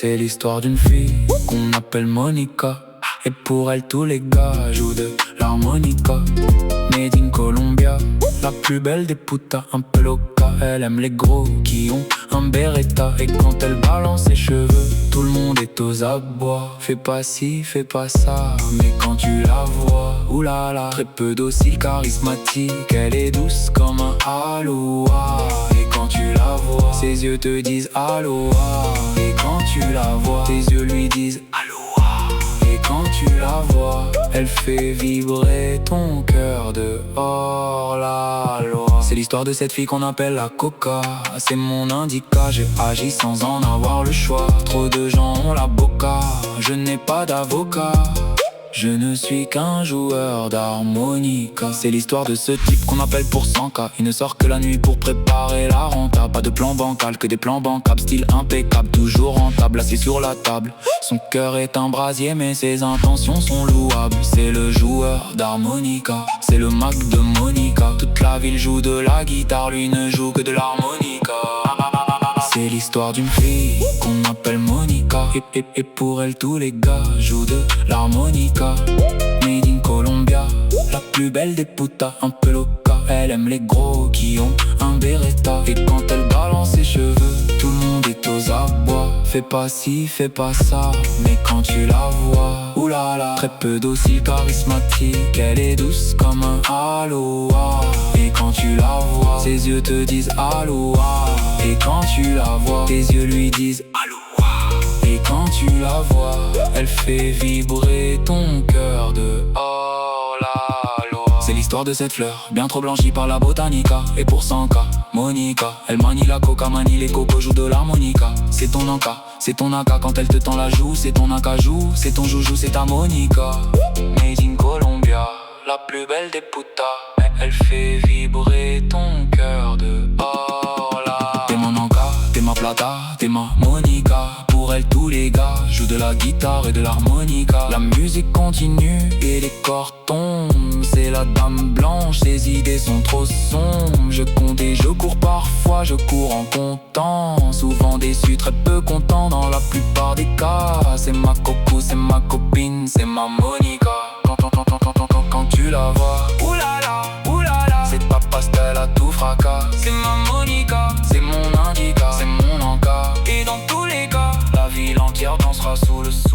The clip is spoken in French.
C'est l'histoire d'une fille qu'on appelle Monica. Et pour elle tous les gars jouent de l'harmonica. Made in Colombia, la plus belle des putas, un peu loca. Elle aime les gros qui ont un beretta. Et quand elle balance ses cheveux, tout le monde est aux abois. Fais pas ci, fais pas ça, mais quand tu la vois, oulala, très peu docile, charismatique. Elle est douce comme un aloha. Et quand tu la vois, ses yeux te disent aloha. Et quand tu la vois, tes yeux lui disent aloha. Et quand tu la vois, elle fait vibrer ton cœur dehors la loi. C'est l'histoire de cette fille qu'on appelle la Coca. C'est mon indica, j'ai agi sans en avoir le choix. Trop de gens ont la boca, je n'ai pas d'avocat. Je ne suis qu'un joueur d'harmonica. C'est l'histoire de ce type qu'on appelle pour 100K. Il ne sort que la nuit pour préparer la renta. Pas de plan bancal, que des plans bancables. Style impeccable, toujours rentable, assis sur la table. Son cœur est un brasier mais ses intentions sont louables. C'est le joueur d'harmonica, c'est le Mac de Monica. Toute la ville joue de la guitare, lui ne joue que de l'harmonica. C'est l'histoire d'une fille qu'on appelle Monica. Et pour elle tous les gars jouent de l'harmonica. Made in Colombia, la plus belle des putas, un peu loca. Elle aime les gros qui ont un beretta. Et quand elle balance ses cheveux, tout le monde est aux abois. Fais pas ci, fais pas ça, mais quand tu la vois, oulala, très peu docile, charismatique. Elle est douce comme un aloha. Et quand tu la vois, ses yeux te disent aloha. Et quand tu la vois, tes yeux lui disent aloha. Et quand tu la vois, elle fait vibrer ton cœur dehors la loi. C'est l'histoire de cette fleur, bien trop blanchie par la botanica. Et pour 100K, Monica, elle manie la coca, manie les cocos, joue de l'harmonica. C'est ton anka, c'est ton aka, quand elle te tend la joue, c'est ton acajou, c'est ton joujou, c'est ta Monica. Made in Colombia, la plus belle des putas, mais elle fait vibrer ton cœur dehors là. T'es mon anka, t'es ma plata, t'es ma Monica. Pour elle tous les gars jouent de la guitare et de l'harmonica. La musique continue et les corps tombent. C'est la dame blanche, ses idées sont trop sombres. Je compte et je cours parfois, je cours en comptant. Souvent déçu, très peu content dans la plupart des cas. C'est ma coco, c'est ma copine, c'est ma Monica. Quand tu la vois, oulala, c'est pas pastel à tout fracas. C'est ma Monica, c'est mon indica, c'est mon anka. Et dans tous les cas, la ville entière dansera sous le soleil.